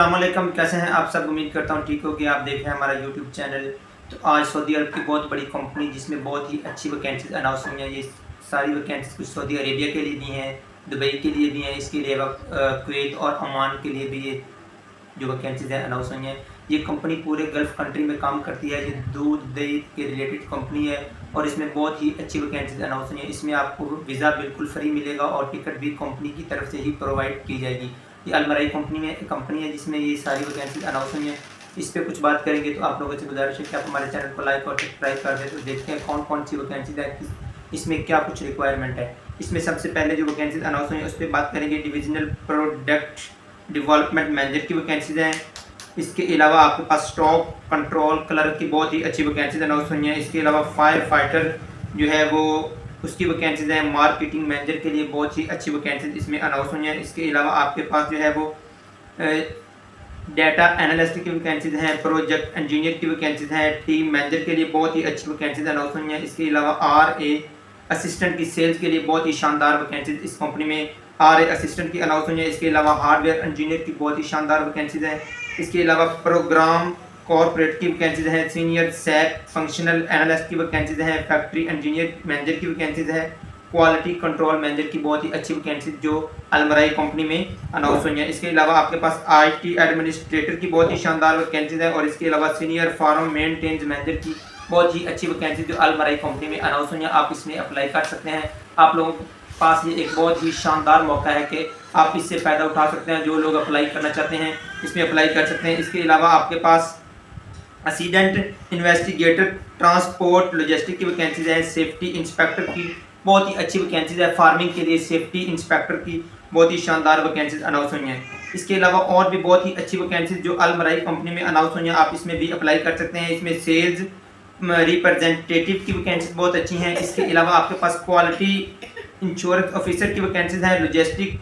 अस्सलामुअलैकुम, कैसे हैं आप सब। उम्मीद करता हूँ ठीक हो कि आप देख रहे हैं हमारा यूट्यूब चैनल। तो आज सऊदी अरब की बहुत बड़ी कंपनी जिसमें बहुत ही अच्छी वैकेंसीज अनाउंस हुई हैं। ये सारी वैकेंसीज कुछ सऊदी अरेबिया के लिए भी हैं, दुबई के लिए भी हैं, इसके अलावा कुवैत और ओमान के लिए भी ये जो वैकेंसीज हैं अनाउंस हुई हैं। ये कंपनी पूरे गल्फ़ कंट्री में काम करती है। ये दूध दही के रिलेटेड कंपनी है और इसमें बहुत ही अच्छी वैकेंसीज अनाउंस हुई हैं। इसमें आपको वीज़ा बिल्कुल फ्री मिलेगा और टिकट भी कंपनी की तरफ से ही प्रोवाइड की जाएगी। ये अलमराई कंपनी है जिसमें ये सारी वैकेंसीज अनाउंस हुई हैं। इस पर कुछ बात करेंगे तो आप लोगों से गुजारिश है कि आप हमारे चैनल को लाइक और सब्सक्राइब कर दें। तो देखते हैं कौन कौन सी वैकेंसीज है, इसमें क्या कुछ रिक्वायरमेंट है। इसमें सबसे पहले जो वैकेंसीज अनाउंस हुई हैं उस पर बात करेंगे। डिविजनल प्रोडक्ट डेवलपमेंट मैनेजर की वैकेंसीज हैं। इसके अलावा आपके पास स्टॉक कंट्रोल क्लर्क की बहुत ही अच्छी वैकेंसीज अनाउंस हुई हैं। इसके अलावा फायर फाइटर जो है वो उसकी वैकेंसीज हैं। मार्केटिंग मैनेजर के लिए बहुत ही अच्छी वैकेंसीज इसमें अनाउंस हुई हैं। इसके अलावा आपके पास जो है वो डाटा एनालिस्ट की वैकेंसीज हैं। प्रोजेक्ट इंजीनियर की वैकेंसीज हैं। टीम मैनेजर के लिए बहुत ही अच्छी वैकेंसीज अनाउंस हुई हैं। इसके अलावा RA असिस्टेंट की सेल्स के लिए बहुत ही शानदार वैकेंसीज इस कंपनी में RA असिस्टेंट की अनाउंस हुई हैं। इसके अलावा हार्डवेयर इंजीनियर की बहुत ही शानदार वैकेंसीज हैं। इसके अलावा प्रोग्राम कॉर्पोरेट की वैकेंसीज हैं। सीनियर सैप फंक्शनल एनालिस्ट की वैकेंसीज हैं। फैक्ट्री इंजीनियर मैनेजर की वैकेंसीज है। क्वालिटी कंट्रोल मैनेजर की बहुत ही अच्छी वैकेंसीज जो अलमराई कंपनी में अनाउंस हुई हैं। इसके अलावा आपके पास IT एडमिनिस्ट्रेटर की बहुत ही शानदार वैकेंसीज है और इसके अलावा सीनियर फार्म मेंटेनेंस मैनेजर की बहुत ही अच्छी वैकेंसी जो अलमराई कंपनी में अनाउंस हुई है। आप इसमें अप्लाई कर सकते हैं। आप लोगों के पास ये एक बहुत ही शानदार मौका है कि आप इससे फ़ायदा उठा सकते हैं। जो लोग अप्लाई करना चाहते हैं इसमें अप्लाई कर सकते हैं। इसके अलावा आपके पास असिस्टेंट इन्वेस्टिगेटर ट्रांसपोर्ट लॉजिस्टिक की वैकेंसीज है। सेफ्टी इंस्पेक्टर की बहुत ही अच्छी वैकेंसीज है। फार्मिंग के लिए सेफ्टी इंस्पेक्टर की बहुत ही शानदार वैकेंसीज अनाउंस हुई हैं। इसके अलावा और भी बहुत ही अच्छी वैकेंसीज जो अलमराई कंपनी में अनाउंस हुई हैं, आप इसमें भी अप्लाई कर सकते हैं। इसमें सेल्स रिप्रेजेंटेटिव की वैकेंसीज बहुत अच्छी हैं। इसके अलावा आपके पास क्वालिटी इंश्योरेंस ऑफिसर की वैकेंसीज हैं। लॉजिस्टिक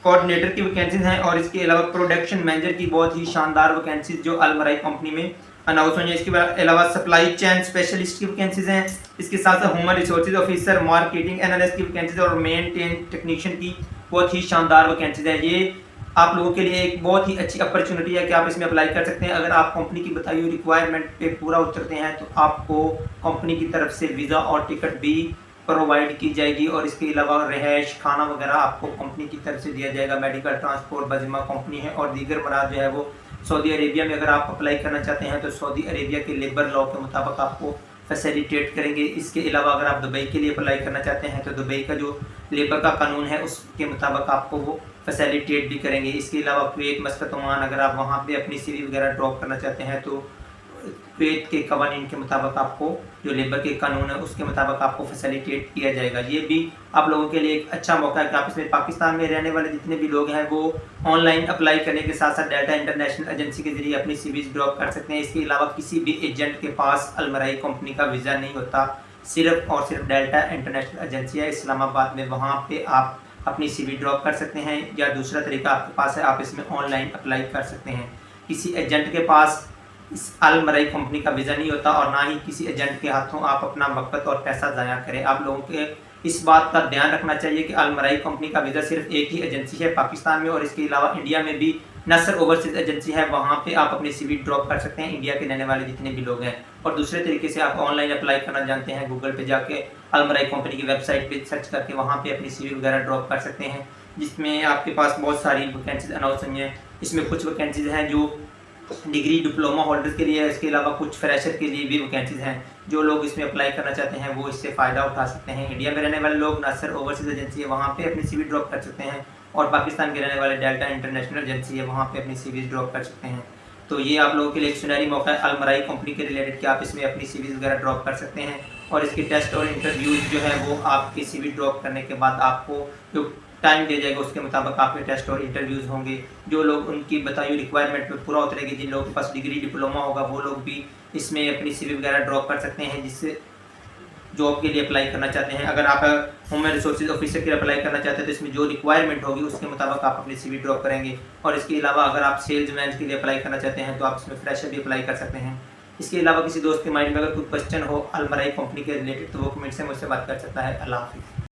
कोऑर्डिनेटर की वैकेंसीज हैं और इसके अलावा प्रोडक्शन मैनेजर की बहुत ही शानदार वैकेंसीज जो अलमराई कंपनी में अनाउंस हुई है। इसके अलावा सप्लाई चेन स्पेशलिस्ट की वैकेंसीज हैं। इसके साथ साथ human resources officer marketing analyst की वैकेंसीज और मेंटेन टेक्नीशियन की बहुत ही शानदार वैकेंसीज है। ये आप लोगों के लिए एक बहुत ही अच्छी अपॉर्चुनिटी है कि आप इसमें अप्लाई कर सकते हैं। अगर आप कंपनी की बताई हुई रिक्वायरमेंट पे पूरा उतरते हैं तो आपको कंपनी की तरफ से वीज़ा और टिकट भी प्रोवाइड की जाएगी और इसके अलावा रिहाइश खाना वगैरह आपको कंपनी की तरफ से दिया जाएगा। मेडिकल ट्रांसपोर्ट बजिमा कंपनी है और दीगर मराद जो है वो सऊदी अरेबिया में अगर आप अप्लाई करना चाहते हैं तो सऊदी अरेबिया के लेबर लॉ के मुताबिक आपको फैसिलिटेट करेंगे। इसके अलावा अगर आप दुबई के लिए अप्लाई करना चाहते हैं तो दुबई का जो लेबर का कानून है उसके मुताबिक आपको वो फैसिलिटेट भी करेंगे। इसके अलावा कुवैत मस्कत ओमान अगर आप वहाँ पे अपनी CV वगैरह ड्रॉप करना चाहते हैं तो कुवैत के कवानीन के मुताबिक आपको जो लेबर के कानून है उसके मुताबिक आपको फैसिलिटेट किया जाएगा। ये भी आप लोगों के लिए एक अच्छा मौका है कि आप इसमें पाकिस्तान में रहने वाले जितने भी लोग हैं वो ऑनलाइन अप्लाई करने के साथ साथ डाटा इंटरनेशनल एजेंसी के जरिए अपनी CVs ड्रॉप कर सकते हैं। इसके अलावा किसी भी एजेंट के पास अलमराई कंपनी का वीज़ा नहीं होता, सिर्फ और सिर्फ डाटा इंटरनेशनल एजेंसी है इस्लामाबाद में, वहाँ पर आप अपनी CV ड्रॉप कर सकते हैं। या दूसरा तरीका आपके पास है, आप इसमें ऑनलाइन अप्लाई कर सकते हैं। किसी एजेंट के पास इस अलमराई कंपनी का वीज़ा नहीं होता और ना ही किसी एजेंट के हाथों आप अपना वक्त और पैसा ज़ाया करें। आप लोगों के इस बात का ध्यान रखना चाहिए कि अलमराई कंपनी का वीज़ा सिर्फ एक ही एजेंसी है पाकिस्तान में और इसके अलावा इंडिया में भी नसर ओवरसीज़ एजेंसी है, वहाँ पे आप अपनी CV ड्रॉप कर सकते हैं इंडिया के रहने वाले जितने भी लोग हैं। और दूसरे तरीके से आप ऑनलाइन अप्लाई करना जानते हैं, गूगल पे जाके अलमराई कंपनी की वेबसाइट पे सर्च करके वहाँ पे अपनी CV वगैरह ड्रॉप कर सकते हैं, जिसमें आपके पास बहुत सारी वैकेंसीज अनाउंस हुई हैं। इसमें कुछ वैकेंसीज हैं जो डिग्री डिप्लोमा होल्डर्स के लिए है। इसके अलावा कुछ फ्रेशर के लिए भी वैकेंसीज हैं। जो लोग इसमें अप्लाई करना चाहते हैं वो इससे फ़ायदा उठा सकते हैं। इंडिया में रहने वाले लोग नसर ओवरसीज़ एजेंसी है वहाँ पे अपनी CV ड्रॉप कर सकते हैं और पाकिस्तान के रहने वाले डेल्टा इंटरनेशनल एजेंसी है वहाँ पे अपनी CVs ड्रॉप कर सकते हैं। तो ये आप लोगों के लिए एक सुनहरी मौका है अलमराई कंपनी के रिलेटेड कि आप इसमें अपनी CVs वगैरह ड्रॉप कर सकते हैं और इसके टेस्ट और इंटरव्यूज़ जो है वो आपकी CV ड्रॉप करने के बाद आपको जो टाइम दिया जाएगा उसके मुताबिक आपके टेस्ट और इंटरव्यूज़ होंगे। जो लोग उनकी बताई हुई रिक्वायरमेंट में पूरा उतरेगी, जिन लोगों के पास डिग्री डिप्लोमा होगा वो लोग भी इसमें अपनी CV वगैरह ड्रॉप कर सकते हैं जिससे जॉब के लिए अप्लाई करना चाहते हैं। अगर आप ह्यूमन रिसोर्सेज ऑफिसर के लिए अप्लाई करना चाहते हैं तो इसमें जो रिक्वायरमेंट होगी उसके मुताबिक आप अपनी CV ड्रॉप करेंगे। और इसके अलावा अगर आप सेल्समैन के लिए अप्लाई करना चाहते हैं तो आप इसमें फ्रेशर भी अप्लाई कर सकते हैं। इसके अलावा किसी दोस्त के माइंड में अगर कोई क्वेश्चन हो अलमराई कंपनी के रिलेटेड तो वो कमेंट से मुझसे बात कर सकता है। अल्लाह हाफिज़।